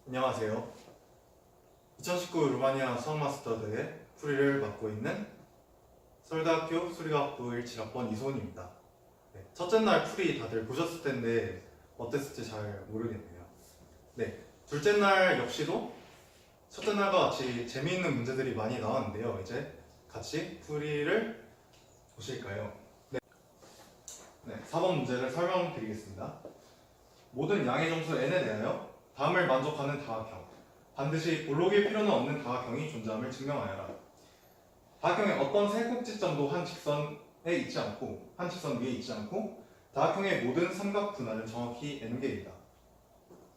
안녕하세요. 2019 루마니아 수학 마스터 대회 풀이를 맡고 있는 서울대학교 수리과학부 17학번 이소은입니다. 네, 첫째 날 풀이 다들 보셨을 텐데 어땠을지 잘 모르겠네요. 네, 둘째 날 역시도 첫째 날과 같이 재미있는 문제들이 많이 나왔는데요. 이제 같이 풀이를 보실까요? 네, 4번 문제를 설명드리겠습니다. 모든 양의 점수 n에 대하여 다음을 만족하는 다각형, 반드시 볼록일 필요는 없는 다각형이 존재함을 증명하여라. 다각형의 어떤 세 꼭지점도 한 직선에 있지 않고, 한 직선 위에 있지 않고, 다각형의 모든 삼각 분할은 정확히 n개이다.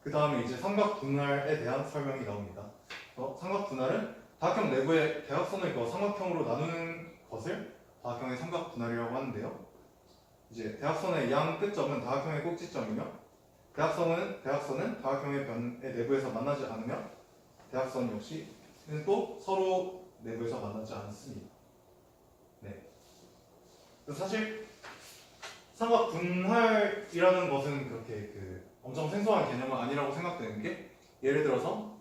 그 다음에 이제 삼각 분할에 대한 설명이 나옵니다. 삼각 분할은 다각형 내부의 대각선을 그어 삼각형으로 나누는 것을 다각형의 삼각 분할이라고 하는데요. 이제 대각선의 양 끝점은 다각형의 꼭지점이며, 대각선은 다각형의 변의 내부에서 만나지 않으며 대각선 역시 또 서로 내부에서 만나지 않습니다. 네. 사실 삼각 분할이라는 것은 그렇게 엄청 생소한 개념은 아니라고 생각되는 게, 예를 들어서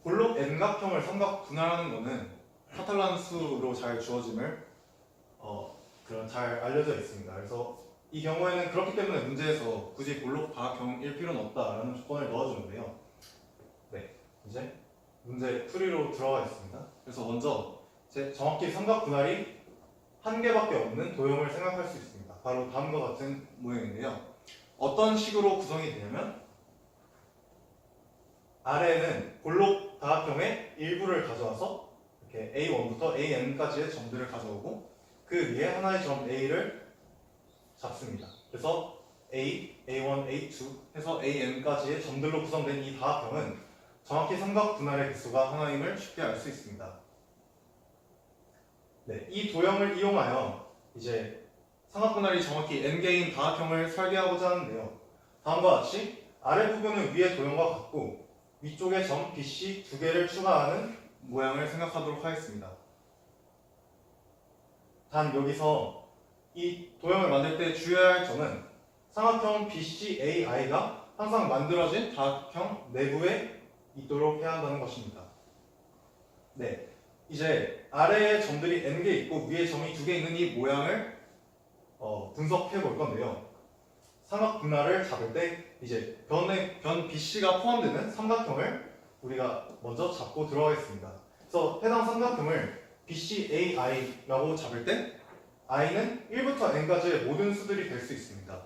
볼록 n각형을 삼각 분할하는 것은 카탈란 수로 잘 주어짐을 잘 알려져 있습니다. 그래서 이 경우에는 그렇기 때문에 문제에서 굳이 볼록 다각형일 필요는 없다라는 조건을 넣어주는데요. 네, 이제 문제 풀이로 들어가겠습니다. 그래서 먼저 정확히 삼각 분할이 한 개밖에 없는 도형을 생각할 수 있습니다. 바로 다음과 같은 모형인데요. 어떤 식으로 구성이 되냐면, 아래에는 볼록 다각형의 일부를 가져와서 이렇게 A1부터 AN까지의 점들을 가져오고, 그 위에 하나의 점 A를 잡습니다. 그래서 A, A1, A2 해서 AN까지의 점들로 구성된 이 다각형은 정확히 삼각 분할의 개수가 하나임을 쉽게 알 수 있습니다. 네, 이 도형을 이용하여 이제 삼각 분할이 정확히 n개인 다각형을 설계하고자 하는데요. 다음과 같이 아래 부분은 위의 도형과 같고 위쪽에 점 BC 두 개를 추가하는 모양을 생각하도록 하겠습니다. 단 여기서 이 도형을 만들 때 주의해야 할 점은 삼각형 BCAI가 항상 만들어진 다각형 내부에 있도록 해야 한다는 것입니다. 네, 이제 아래에 점들이 n개 있고 위에 점이 2개 있는 이 모양을 분석해 볼 건데요. 삼각 분할을 잡을 때 이제 변 BC가 포함되는 삼각형을 우리가 먼저 잡고 들어가겠습니다. 그래서 해당 삼각형을 BCAI라고 잡을 때 i는 1부터 n까지의 모든 수들이 될 수 있습니다.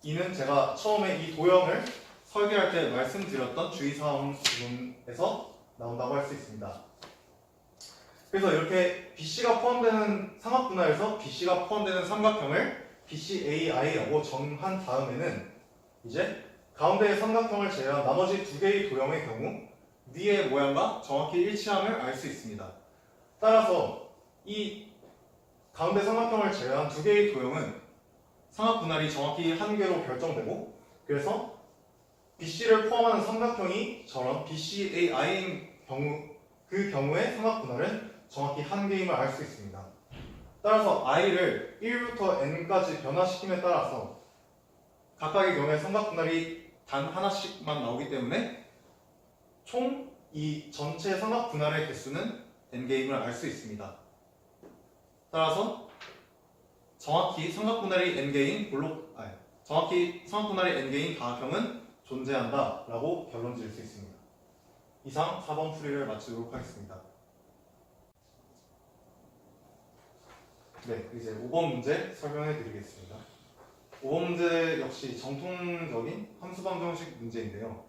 이는 제가 처음에 이 도형을 설계할 때 말씀드렸던 주의사항 부분에서 나온다고 할 수 있습니다. 그래서 이렇게 BC가 포함되는 삼각 분할에서 BC가 포함되는 삼각형을 BCAI라고 정한 다음에는 이제 가운데의 삼각형을 제외한 나머지 두 개의 도형의 경우 위의 모양과 정확히 일치함을 알 수 있습니다. 따라서 이 가운데 삼각형을 제외한 두 개의 도형은 삼각 분할이 정확히 한 개로 결정되고, 그래서 BC를 포함하는 삼각형이 저런 BCAI인 그 경우의 삼각 분할은 정확히 한 개임을 알 수 있습니다. 따라서 i를 1부터 n까지 변화시킴에 따라서 각각의 경우에 삼각 분할이 단 하나씩만 나오기 때문에 총 이 전체 삼각 분할의 개수는 n개임을 알 수 있습니다. 따라서 정확히 삼각 분할이 n개인 다각형은 존재한다라고 결론 지을 수 있습니다. 이상 4번 풀이를 마치도록 하겠습니다. 네, 이제 5번 문제 설명해 드리겠습니다. 5번 문제 역시 정통적인 함수 방정식 문제인데요.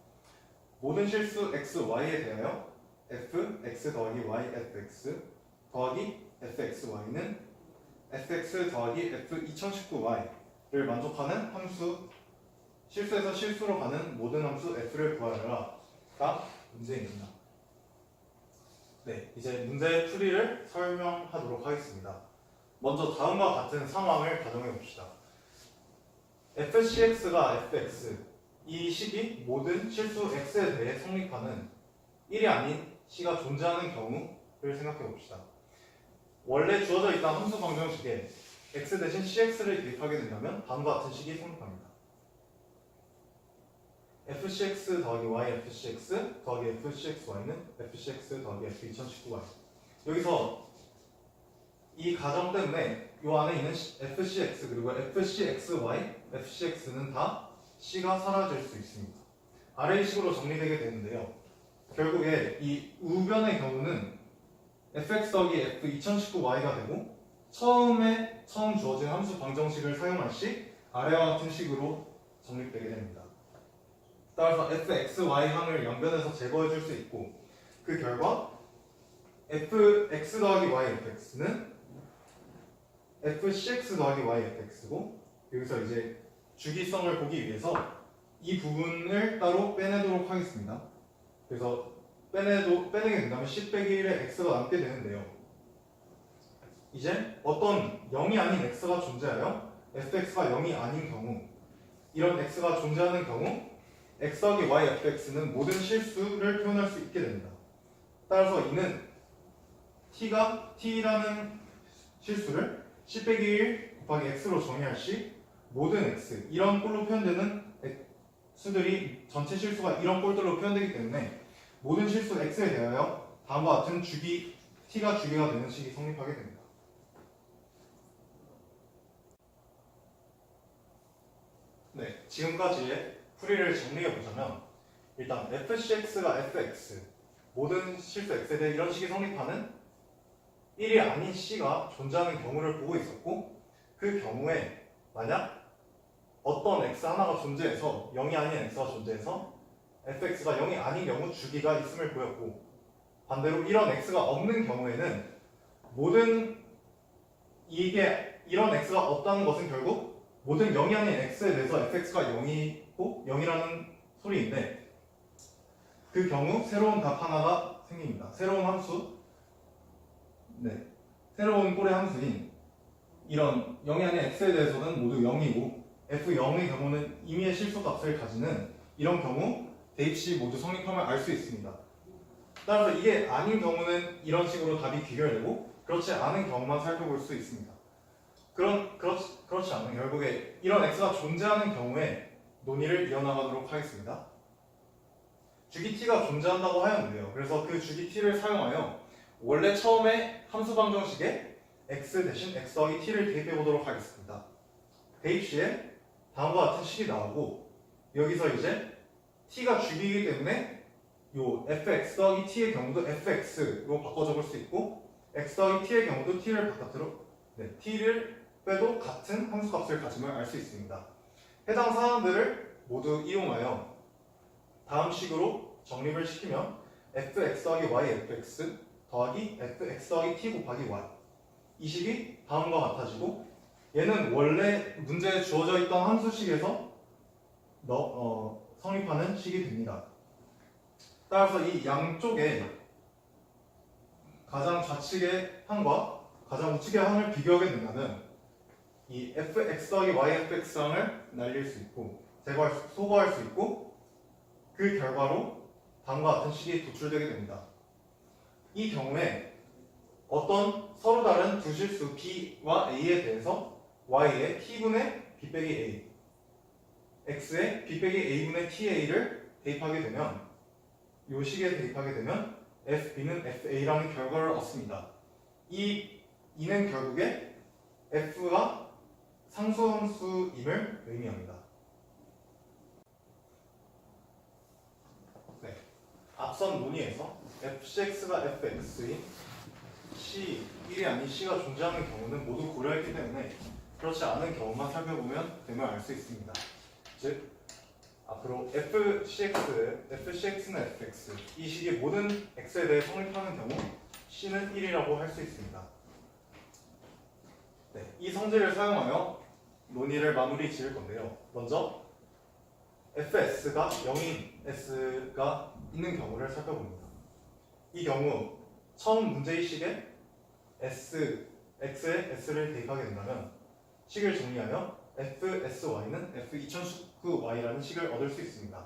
모든 실수 x, y에 대하여 f, x 더하기 y, fx 더하기 fxy는 fx 더하기 f 2019y를 만족하는 함수, 실수에서 실수로 가는 모든 함수 f를 구하여라가 문제입니다. 네, 이제 문제 풀이를 설명하도록 하겠습니다. 먼저 다음과 같은 상황을 가정해 봅시다. fcx가 fx, 이 식이 모든 실수 x에 대해 성립하는 1이 아닌 c가 존재하는 경우를 생각해 봅시다. 원래 주어져 있던 함수 방정식에 x 대신 cx를 대입하게 된다면 다음과 같은 식이 성립합니다. fcx 더하기 y fcx 더하기 fcxy는 fcx 더하기 f 2019y. 여기서 이 가정 때문에 이 안에 있는 fcx 그리고 fcxy, fcx는 다 c가 사라질 수 있습니다. 아래 식으로 정리되게 되는데요. 결국에 이 우변의 경우는 fx 더하기 f 2019y가 되고 처음 주어진 함수 방정식을 사용할 시 아래와 같은 식으로 정립되게 됩니다. 따라서 fxy 항을 양변에서 제거해 줄 수 있고 그 결과 fx 더하기 y fx는 fcx 더하기 y fx고 여기서 이제 주기성을 보기 위해서 이 부분을 따로 빼내도록 하겠습니다. 그래서 빼내게 된다면 10 빼기 1의 x가 남게 되는데요. 이제 어떤 0이 아닌 x가 존재하여 fx가 0이 아닌 경우 이런 x가 존재하는 경우 x 더하기 y fx는 모든 실수를 표현할 수 있게 됩니다. 따라서 이는 t라는 실수를 10 빼기 1 곱하기 x로 정의할 시 모든 x 이런 꼴로 표현되는 수들이 전체 실수가 이런 꼴들로 표현되기 때문에 모든 실수 x에 대하여 다음과 같은 t가 주기가 되는 식이 성립하게 됩니다. 네, 지금까지의 풀이를 정리해 보자면 일단 fcx가 fx 모든 실수 x에 대해 이런 식이 성립하는 1이 아닌 c가 존재하는 경우를 보고 있었고 그 경우에 만약 어떤 x 하나가 존재해서 0이 아닌 x가 존재해서 fx가 0이 아닌 경우 주기가 있음을 보였고 반대로 이런 x가 없는 경우에는 이런 x가 없다는 것은 결국 모든 0이 아닌 x에 대해서 fx가 0이고 0이라는 소리인데 그 경우 새로운 답 하나가 생깁니다. 새로운 함수 새로운 꼴의 함수인 이런 0이 아닌 x에 대해서는 모두 0이고 f0의 경우는 임의의 실수값을 가지는 이런 경우 대입시 모두 성립함을 알 수 있습니다. 따라서 이게 아닌 경우는 이런 식으로 답이 귀결되고 그렇지 않은 경우만 살펴볼 수 있습니다. 그렇지 않은 결국에 이런 x가 존재하는 경우에 논의를 이어나가도록 하겠습니다. 주기 t가 존재한다고 하였는데요. 그래서 그 주기 t를 사용하여 원래 처음에 함수 방정식에 x 대신 x 더하기 t를 대입해 보도록 하겠습니다. 대입 시에 다음과 같은 식이 나오고 여기서 이제 t가 주기이기 때문에 요 fx 더하기 t의 경우도 fx로 바꿔 적을 수 있고 x 더하기 t의 경우도 t를 바깥으로 t를 빼도 같은 함수값을 가짐을 알 수 있습니다. 해당 사항들을 모두 이용하여 다음 식으로 정립을 시키면 fx 더하기 y fx 더하기 fx 더하기 t 곱하기 y 이 식이 다음과 같아지고 얘는 원래 문제에 주어져 있던 함수식에서 성립하는 식이 됩니다. 따라서 이 양쪽에 가장 좌측의 항과 가장 우측의 항을 비교하게 된다면 이 fx 더하기 y fx 항을 날릴 수 있고 소거할 수 있고 그 결과로 다음과 같은 식이 도출되게 됩니다. 이 경우에 어떤 서로 다른 두 실수 b와 a에 대해서 y에 t분의 b 빼기 a x에 b 빼기 a분의 ta를 대입하게 되면 이 식에 대입하게 되면 fb는 fa라는 결과를 얻습니다. 이는 결국에 f가 상수함수임을 의미합니다. 앞선 논의에서 fcx가 fx인 c 1이 아닌 c가 존재하는 경우는 모두 고려했기 때문에 그렇지 않은 경우만 살펴보면 됨을 알 수 있습니다. 즉 앞으로 fcx는 fx 이 식이 모든 x에 대해 성립하는 경우 c는 1이라고 할 수 있습니다. 이 성질을 사용하여 논의를 마무리 지을 건데요. 먼저 fs가 0인 s가 있는 경우를 살펴봅니다. 이 경우 처음 문제의 식에 x에 s를 대입하게 된다면 식을 정리하여 fsy는 f2019y라는 식을 얻을 수 있습니다.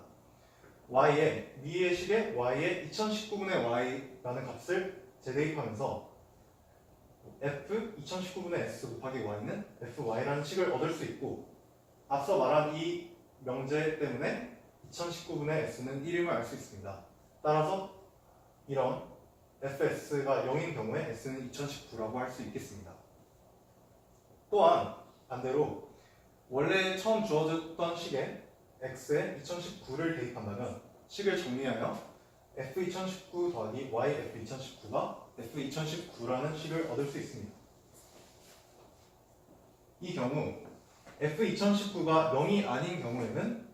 위의 식에 y에 2019분의 y라는 값을 재대입하면서 f2019분의 s 곱하기 y는 fy라는 식을 얻을 수 있고 앞서 말한 이 명제 때문에 2019분의 s는 1임을 알 수 있습니다. 따라서 이런 fs가 0인 경우에 s는 2019라고 할 수 있겠습니다. 또한 반대로 원래 처음 주어졌던 식에 x에 2019를 대입한다면 식을 정리하여 f2019 더하기 yf2019가 f2019라는 식을 얻을 수 있습니다. 이 경우 f2019가 0이 아닌 경우에는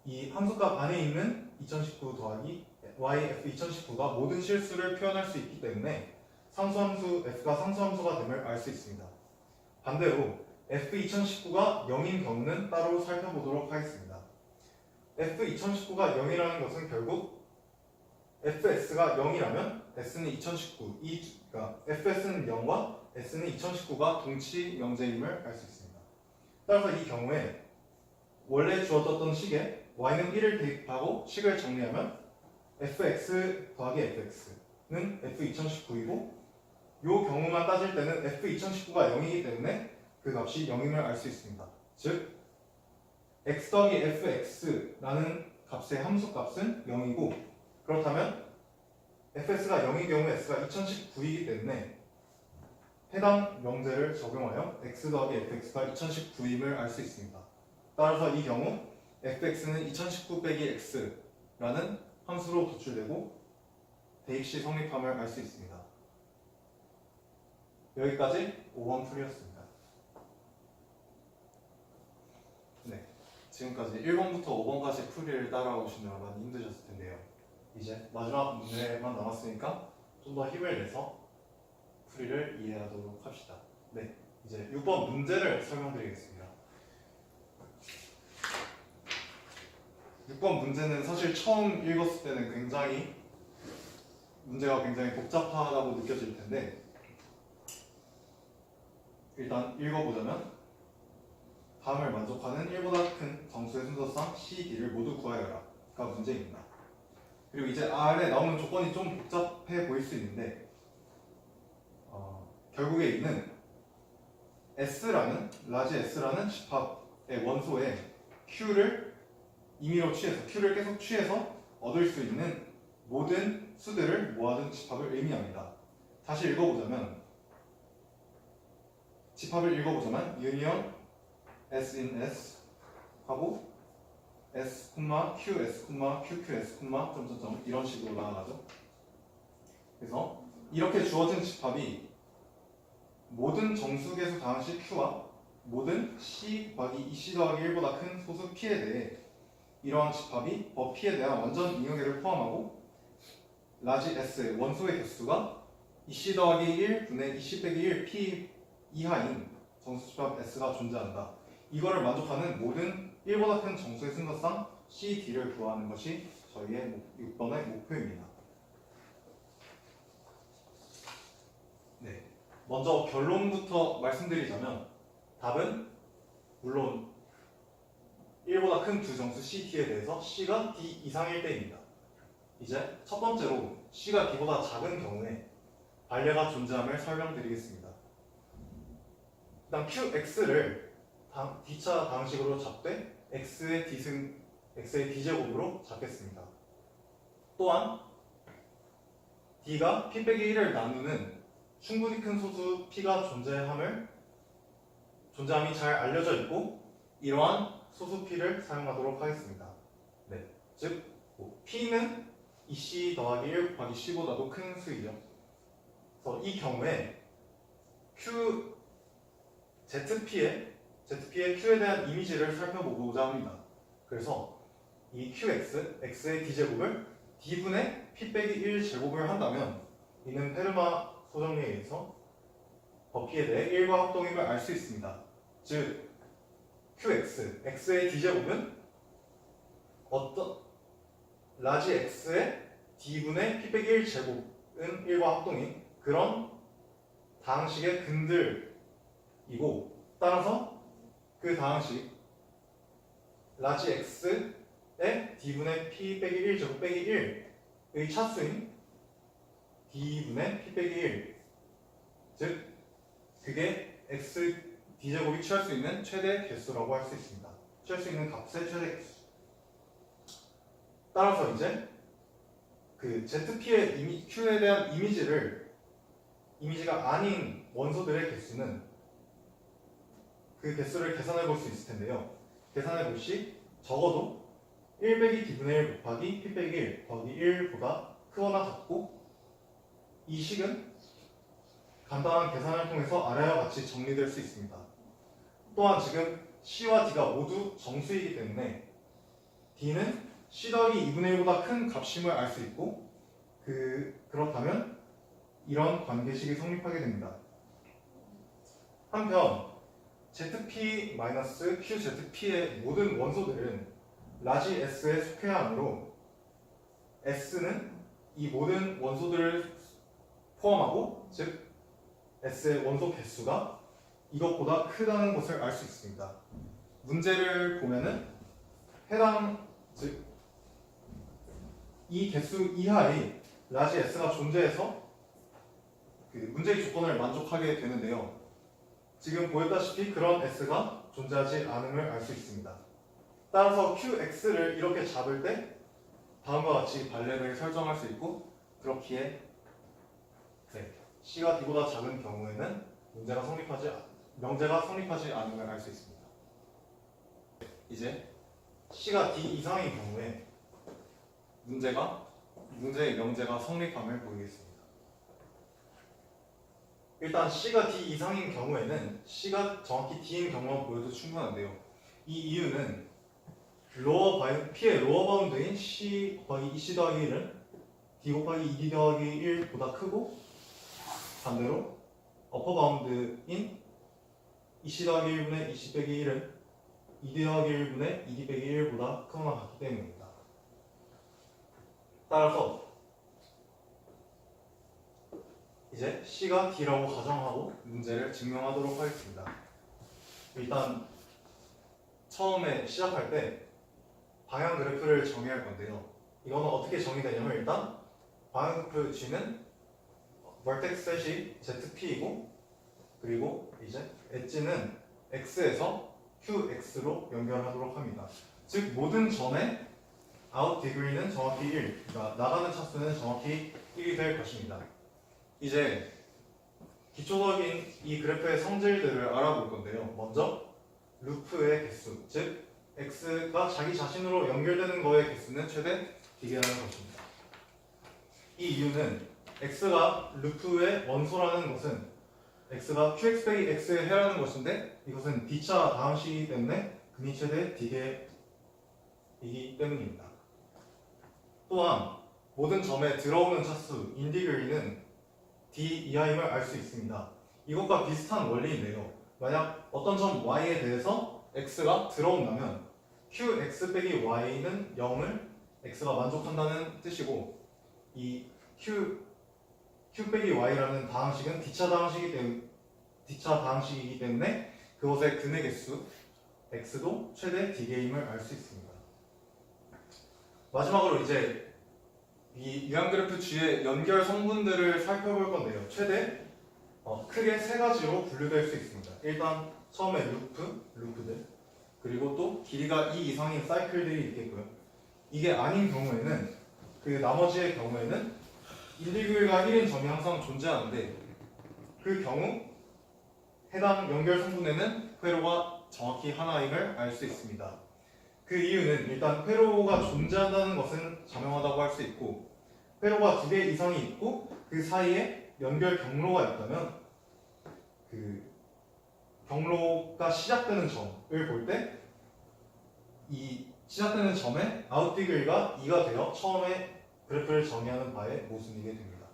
이 함수값 안에 있는 2019 더하기 yf2019가 모든 실수를 표현할 수 있기 때문에 상수함수 f가 상수함수가 됨을 알 수 있습니다. 반대로 f2019가 0인 경우는 따로 살펴보도록 하겠습니다. f2019가 0이라는 것은 결국 fs가 0이라면 s는 2019, 그러니까 fs는 0과 s는 2019가 동치 영재임을 알 수 있습니다. 따라서 이 경우에 원래 주어졌던 식에 y는 1을 대입하고 식을 정리하면 fx 더하기 fx는 f2019이고 이 경우만 따질 때는 f2019가 0이기 때문에 그 값이 0임을 알 수 있습니다. 즉 x 더하기 fx라는 값의 함수값은 0이고 그렇다면 fs가 0인 경우에 s가 2019이기 때문에 해당 명제를 적용하여 x 더하기 fx가 2019임을 알 수 있습니다. 따라서 이 경우 fx는 2019 빼기 x라는 함수로 도출되고 대입시 성립함을 알 수 있습니다. 여기까지 5번 풀이였습니다. 네, 지금까지 1번부터 5번까지 풀이를 따라오시느라 많이 힘드셨을 텐데요. 이제 마지막 문제만 남았으니까 좀 더 힘을 내서 풀이를 이해하도록 합시다. 네, 이제 6번 문제를 설명드리겠습니다. 6번 문제는 사실 처음 읽었을 때는 문제가 굉장히 복잡하다고 느껴질 텐데 일단 읽어보자면 다음을 만족하는 1보다 큰 정수의 순서상 C, D를 모두 구하여라가 문제입니다. 그리고 이제 아래 나오는 조건이 좀 복잡해 보일 수 있는데 결국에 있는 라지 S라는 집합의 원소에 Q를 임의로 취해서 Q를 계속 취해서 얻을 수 있는 모든 수들을 모아둔 집합을 의미합니다. 다시 집합을 읽어보자면 유니언 S in S 하고 S, Q, S, Q, Q, S, 점점점 이런 식으로 나아가죠. 그래서 이렇게 주어진 집합이 모든 정수계수 다항식 Q와 모든 C 곱하기 2C 더하기 1보다 큰 소수 P에 대해 이러한 집합이 P에 대한 완전 인여계를 포함하고 라지 S의 원소의 개수가 2C 더하기 1 분의 2C 빼기 1 P 이하인 정수 집합 S가 존재한다. 이거를 만족하는 모든 1보다 큰 정수의 순서상 C, D를 구하는 것이 저희의 6번의 목표입니다. 네, 먼저 결론부터 말씀드리자면 답은 물론 1보다 큰 두 정수 C, D에 대해서 C가 D 이상일 때입니다. 이제 첫 번째로 C가 D보다 작은 경우에 반례가 존재함을 설명드리겠습니다. 일단 QX를 D차 방식으로 잡되 X의 D제곱으로 잡겠습니다. 또한 D가 P 빼기 1을 나누는 충분히 큰 소수 P가 존재함이 잘 알려져 있고 이러한 소수 P를 사용하도록 하겠습니다. 네, 즉 P는 2C 더하기 1 곱하기 C보다도 큰 수이죠. 그래서 이 경우에 ZP의 Q에 대한 이미지를 살펴보고자 합니다. 그래서 이 QX, X의 D제곱을 D분의 P 빼기 1 제곱을 한다면 이는 페르마 소정리에 의해서 P에 대해 1과 합동임을 알 수 있습니다. 즉 QX, X의 D제곱은 라지 X의 D분의 P 빼기 1 제곱은 1과 합동인 그런 다항식의 근들이고 따라서 그 다항식 라지 X의 D분의 P 빼기 1 제곱 빼기 1의 차수인 D분의 P 빼기 1 즉 그게 X D제곱이 취할 수 있는 최대 개수라고 할 수 있습니다. 취할 수 있는 값의 최대 개수. 따라서 이제 그 ZP의 Q에 대한 이미지가 아닌 원소들의 개수는 그 개수를 계산해 볼 수 있을 텐데요. 계산해 볼 시 적어도 1 빼기 D분의 1 곱하기 P 빼기 1 더하기 1보다 크거나 같고, 이 식은 간단한 계산을 통해서 아래와 같이 정리될 수 있습니다. 또한 지금 C와 D가 모두 정수이기 때문에 D는 C 더하기 2분의 1보다 큰 값임을 알 수 있고, 그렇다면 이런 관계식이 성립하게 됩니다. 한편 ZP-QZP의 모든 원소들은 라지 S에 속해야 하므로 S는 이 모든 원소들을 포함하고, 즉 S의 원소 개수가 이것보다 크다는 것을 알 수 있습니다. 문제를 보면은 즉 이 개수 이하의 라지 S가 존재해서 그 문제의 조건을 만족하게 되는데요. 지금 보였다시피 그런 S가 존재하지 않음을 알 수 있습니다. 따라서 QX를 이렇게 잡을 때 다음과 같이 발레를 설정할 수 있고, 그렇기에 C가 D보다 작은 경우에는 명제가 성립하지 않음을 알 수 있습니다. 이제 C가 D 이상인 경우에 문제의 명제가 성립함을 보이겠습니다. 일단 C가 D 이상인 경우에는 C가 정확히 D인 경우만 보여도 충분한데요. 이 이유는 P의 로어 바운드인 C 곱하기 2C 더하기 1은 D 곱하기 2D 더하기 1보다 크고, 반대로 어퍼 바운드인 2C 더하기 1분의 2C 빼기 1은 2D 더하기 1분의 2D 빼기 1보다 크거나 같기 때문입니다. 따라서 이제 C가 D라고 가정하고 문제를 증명하도록 하겠습니다. 일단 처음에 시작할 때 방향 그래프를 정의할 건데요. 이거는 어떻게 정의되냐면, 일단 방향 그래프 G는 vertex 셋이 ZP이고, 그리고 이제 엣지는 X에서 QX로 연결하도록 합니다. 즉 모든 점의 out degree는 정확히 1, 그러니까 나가는 차수는 정확히 1이 될 것입니다. 이제 기초적인 이 그래프의 성질들을 알아볼 건데요. 먼저 루프의 개수, 즉 X가 자기 자신으로 연결되는 거의 개수는 최대 D개라는 것입니다. 이 이유는 X가 루프의 원소라는 것은 X가 QX 빼기 X의 해라는 것인데, 이것은 D차 다항식이기 때문에 근이 최대 D개이기 때문입니다. 또한 모든 점에 들어오는 차수 인디그리는 D 이하임을 알 수 있습니다. 이것과 비슷한 원리인데요. 만약 어떤 점 Y에 대해서 X가 들어온다면 QX 빼기 Y는 0을 X가 만족한다는 뜻이고, 이 Q 빼기 Y라는 다항식은 D차 다항식이기 때문에 그것의 근의 개수 X도 최대 D개임을 알 수 있습니다. 마지막으로 이제 이 유형그래프 G의 연결 성분들을 살펴볼 건데요. 최대 크게 세 가지로 분류될 수 있습니다. 일단 처음에 루프들, 그리고 또 길이가 2 이상인 사이클들이 있겠고요. 이게 아닌 경우에는, 그 나머지의 경우에는 인디그가 1인 점이 항상 존재하는데, 그 경우 해당 연결 성분에는 회로가 정확히 하나임을 알 수 있습니다. 그 이유는 일단 회로가 존재한다는 것은 자명하다고 할 수 있고, 회로가 2개 이상이 있고 그 사이에 연결 경로가 있다면 그 경로가 시작되는 점을 볼 때 이 시작되는 점의 아웃디글가 2가 되어 처음에 그래프를 정의하는 바에 모순이게 됩니다.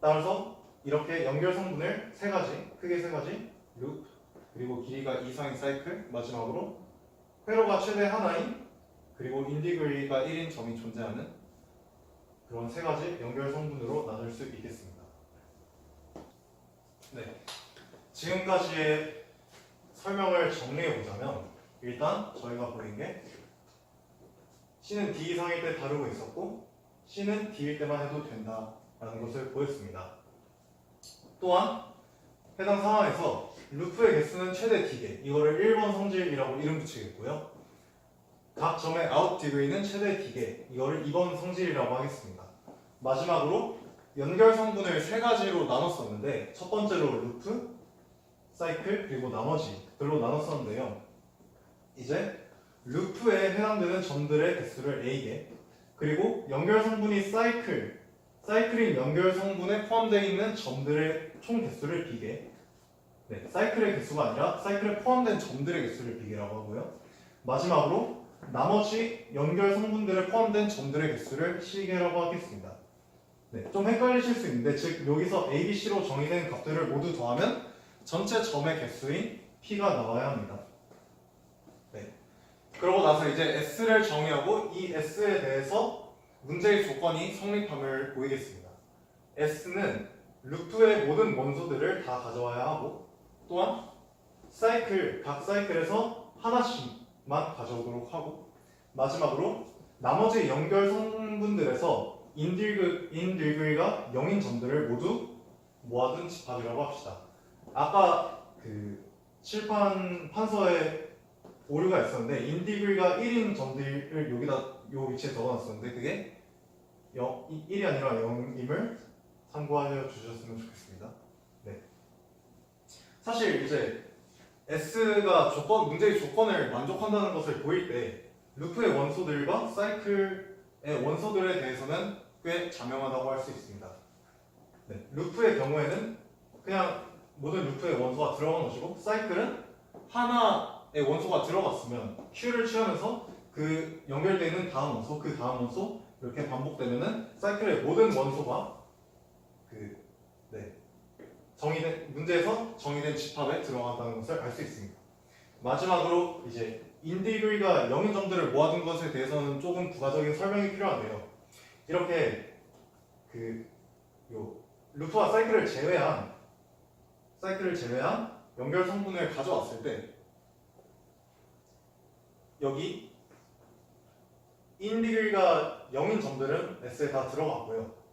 따라서 이렇게 연결 성분을 크게 세 가지, 루프, 그리고 길이가 2 이상인 사이클, 마지막으로 회로가 최대 하나인, 그리고 인디그리가 1인 점이 존재하는 그런 세 가지 연결 성분으로 나눌 수 있겠습니다. 네, 지금까지의 설명을 정리해 보자면, 일단 저희가 보인 게 C는 D 이상일 때 다루고 있었고, C는 D일 때만 해도 된다라는 것을 보였습니다. 또한 해당 상황에서 루프의 개수는 최대 D개, 이거를 1번 성질이라고 이름 붙이겠고요. 각 점의 아웃 디그리는 최대 D개. 이거를 2번 성질이라고 하겠습니다. 마지막으로 연결 성분을 세 가지로 나눴었는데 첫 번째로 루프, 사이클, 그리고 나머지들로 나눴었는데요. 이제 루프에 해당되는 점들의 개수를 A개, 그리고 연결 성분이 사이클인 연결 성분에 포함되어 있는 점들의 총 개수를 B개. 네, 사이클의 개수가 아니라 사이클에 포함된 점들의 개수를 B개라고 하고요. 마지막으로 나머지 연결 성분들에 포함된 점들의 개수를 C개라고 하겠습니다. 네, 좀 헷갈리실 수 있는데 즉 여기서 A, B, C로 정의된 값들을 모두 더하면 전체 점의 개수인 P가 나와야 합니다. 네. 그러고 나서 이제 S를 정의하고 이 S에 대해서 문제의 조건이 성립함을 보이겠습니다. S는 루프의 모든 원소들을 다 가져와야 하고 또한 각 사이클에서 하나씩만 가져오도록 하고 마지막으로 나머지 연결 성분들에서 인디그리가 0인 점들을 모두 모아둔 집합이라고 합시다. 아까 그 칠판 판서에 오류가 있었는데 인디그리가 1인 점들을 여기다 요 위치에 적어놨었는데 그게 1이 아니라 0임을 참고하여 주셨으면 좋겠습니다. 네. 사실 이제 S가 문제의 조건을 만족한다는 것을 보일 때 루프의 원소들과 사이클의 원소들에 대해서는 꽤 자명하다고 할 수 있습니다. 네. 루프의 경우에는 그냥 모든 루프의 원소가 들어간 것이고 사이클은 하나의 원소가 들어갔으면 Q를 취하면서 그 연결되어 있는 다음 원소, 그 다음 원소 이렇게 반복되면은 사이클의 모든 원소가 문제에서 정의된 집합에 들어간다는 것을 알 수 있습니다. 마지막으로 이제 인디그리가 0인 점들을 모아둔 것에 대해서는 조금 부가적인 설명이 필요한데요. 이렇게 루프와 사이클을 제외한 연결 성분을 가져왔을 때 여기 인디그리가 0인 점들은 S에 다 들어갔고요.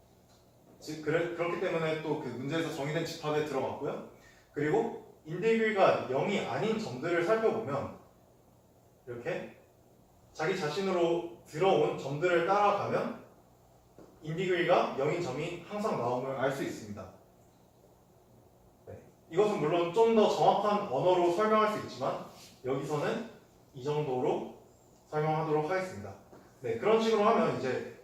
그렇기 때문에 또 그 문제에서 정의된 집합에 들어갔고요. 그리고 인디그리가 0이 아닌 점들을 살펴보면 이렇게 자기 자신으로 들어온 점들을 따라가면 인디그리가 0인 점이 항상 나옴을 알 수 있습니다. 네. 이것은 물론 좀 더 정확한 언어로 설명할 수 있지만 여기서는 이 정도로 설명하도록 하겠습니다. 네, 그런 식으로 하면 이제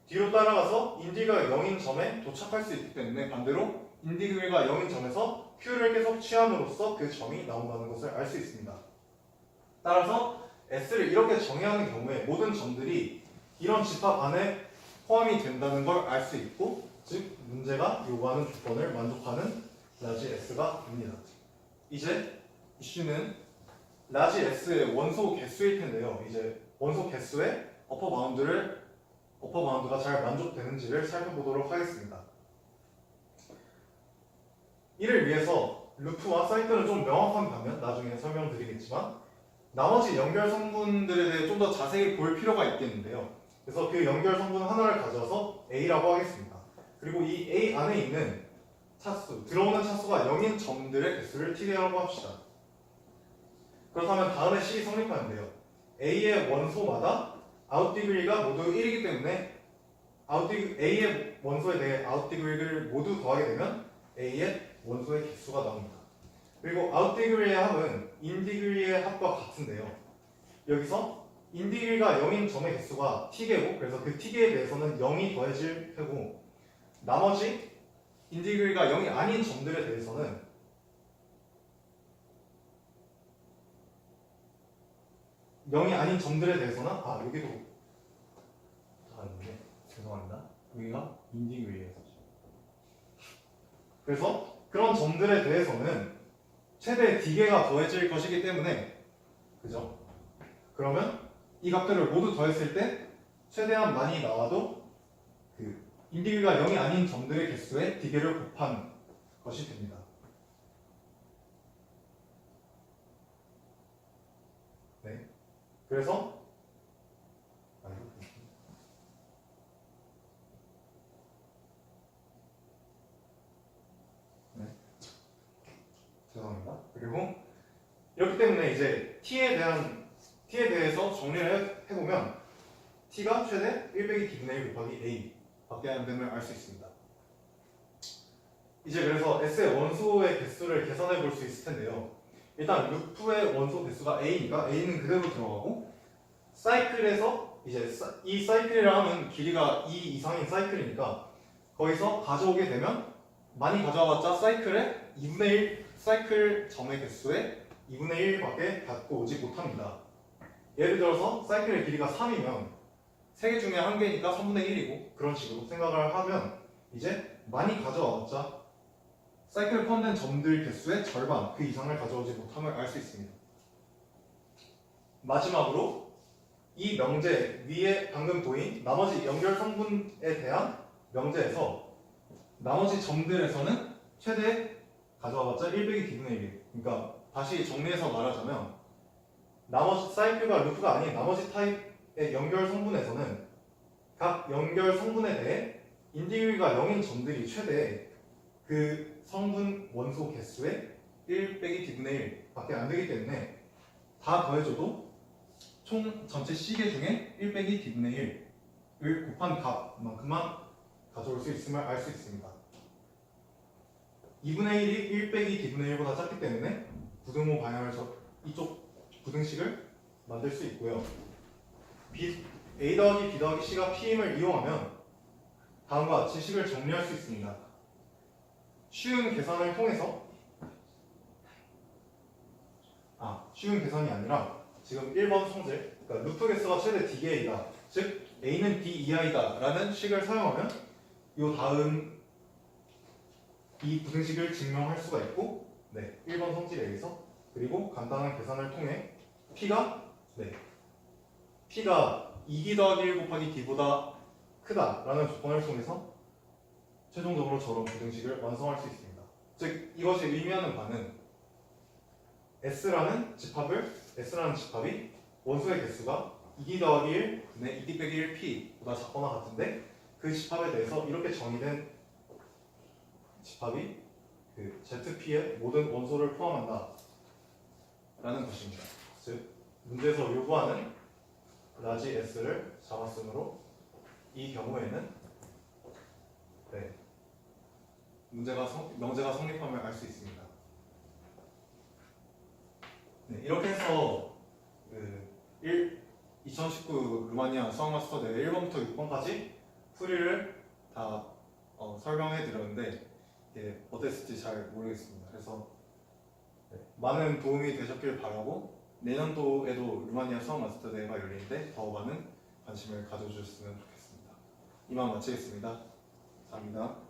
뒤로 따라가서 인디그가 0인 점에 도착할 수 있기 때문에 반대로 인디그가 0인 점에서 Q를 계속 취함으로써 그 점이 나온다는 것을 알 수 있습니다. 따라서 S를 이렇게 정의하는 경우에 모든 점들이 이런 집합 안에 포함이 된다는 걸 알 수 있고 즉 문제가 요구하는 조건을 만족하는 라지 S가 됩니다. 이제 이슈는 라지 S의 원소 개수일 텐데요. 이제 원소 개수의 어퍼바운드가 잘 만족되는지를 살펴보도록 하겠습니다. 이를 위해서 루프와 사이클은 좀 명확한 가면 나중에 설명드리겠지만 나머지 연결 성분들에 대해 좀 더 자세히 볼 필요가 있겠는데요. 그래서 그 연결 성분 하나를 가져서 A라고 하겠습니다. 그리고 이 A 안에 있는 들어오는 차수가 0인 점들의 개수를 T개라고 합시다. 그렇다면 다음에 C이 성립하는데요. A의 원소마다 아웃디그리가 모두 1이기 때문에 A의 원소에 대해 아웃디그리를 모두 더하게 되면 A의 원소의 개수가 나옵니다. 그리고 아웃디그리의 합은 인디그리의 합과 같은데요. 여기서 인디그리가 0인 점의 개수가 T개고 그래서 그 T개에 대해서는 0이 더해질 테고 나머지 인디그리가 0이 아닌 점들에 대해서는 여기도 있는데 죄송합니다. 여기가 인디그리예요. 그래서 그런 점들에 대해서는 최대 D개가 더해질 것이기 때문에 그죠? 그러면 이 값들을 모두 더했을 때 최대한 많이 나와도 그 인디그리가 0이 아닌 점들의 개수에 D개를 곱한 것이 됩니다. 네. 그래서 죄송합니다. 그리고 이렇기 때문에 이제 T에 대한 t에 대해서 정리를 해보면 t가 최대 1 빼기 t분의 1 곱하기 a 밖에 안 됨을 알 수 있습니다. 이제 그래서 S의 원소의 개수를 계산해 볼 수 있을 텐데요. 일단 루프의 원소 개수가 A니까 A는 그대로 들어가고 사이클에서 이제 이 사이클이라 하면 길이가 2 이상인 사이클이니까 거기서 가져오게 되면 많이 가져와봤자 사이클의 2분의 1 사이클 점의 개수의 2분의 1밖에 갖고 오지 못합니다. 예를 들어서 사이클의 길이가 3이면 3개 중에 1개니까 3분의 1이고 그런 식으로 생각을 하면 이제 많이 가져와봤자 사이클에 포함된 점들 개수의 절반 그 이상을 가져오지 못함을 알 수 있습니다. 마지막으로 이 명제 위에 방금 보인 나머지 연결 성분에 대한 명제에서 나머지 점들에서는 최대 가져와봤자 1 빼기 t분의 1. 그러니까 다시 정리해서 말하자면 나머지 사이클과 루프가 아닌 나머지 타입의 연결 성분에서는 각 연결 성분에 대해 인디그리가 0인 점들이 최대 그 성분 원소 개수의 1 빼기 t분의 1 밖에 안 되기 때문에 다 더해줘도 총 전체 시계 중에 1 빼기 t분의 1을 곱한 값만큼만 가져올 수 있음을 알 수 있습니다. 2분의 1이 1 빼기 t분의 1보다 작기 때문에 부등호 방향을 이쪽 부등식을 만들 수 있고요. a 더하기 b 더하기 c가 p임을 이용하면 다음과 같이 식을 정리할 수 있습니다. 쉬운 계산을 통해서 쉬운 계산이 아니라 지금 1번 성질 그러니까 루프 개수가 최대 dA다 즉 a는 d 이하이다 라는 식을 사용하면 이 다음 이 부등식을 증명할 수가 있고 1번 성질에 의해서 그리고 간단한 계산을 통해 p가 2d 더하기 1 곱하기 d보다 크다 라는 조건을 통해서 최종적으로 저런 부등식을 완성할 수 있습니다. 즉 이것이 의미하는 바는 S라는 집합이 원소의 개수가 2d 더하기 1 분의 2d 빼기 1 p보다 작거나 같은데 그 집합에 대해서 이렇게 정의된 집합이 그 ZP의 모든 원소를 포함한다 라는 것입니다. 즉 문제에서 요구하는 라지 S를 잡았으므로 이 경우에는 명제가 성립함을 알 수 있습니다. 이렇게 해서 2019 루마니아 수학 마스터 대회 1번부터 6번까지 풀이를 다 설명해 드렸는데 어땠을지 잘 모르겠습니다. 그래서 많은 도움이 되셨길 바라고 내년도에도 루마니아 수학 마스터 대회가 열리는데 더 많은 관심을 가져주셨으면 좋겠습니다. 이만 마치겠습니다. 감사합니다.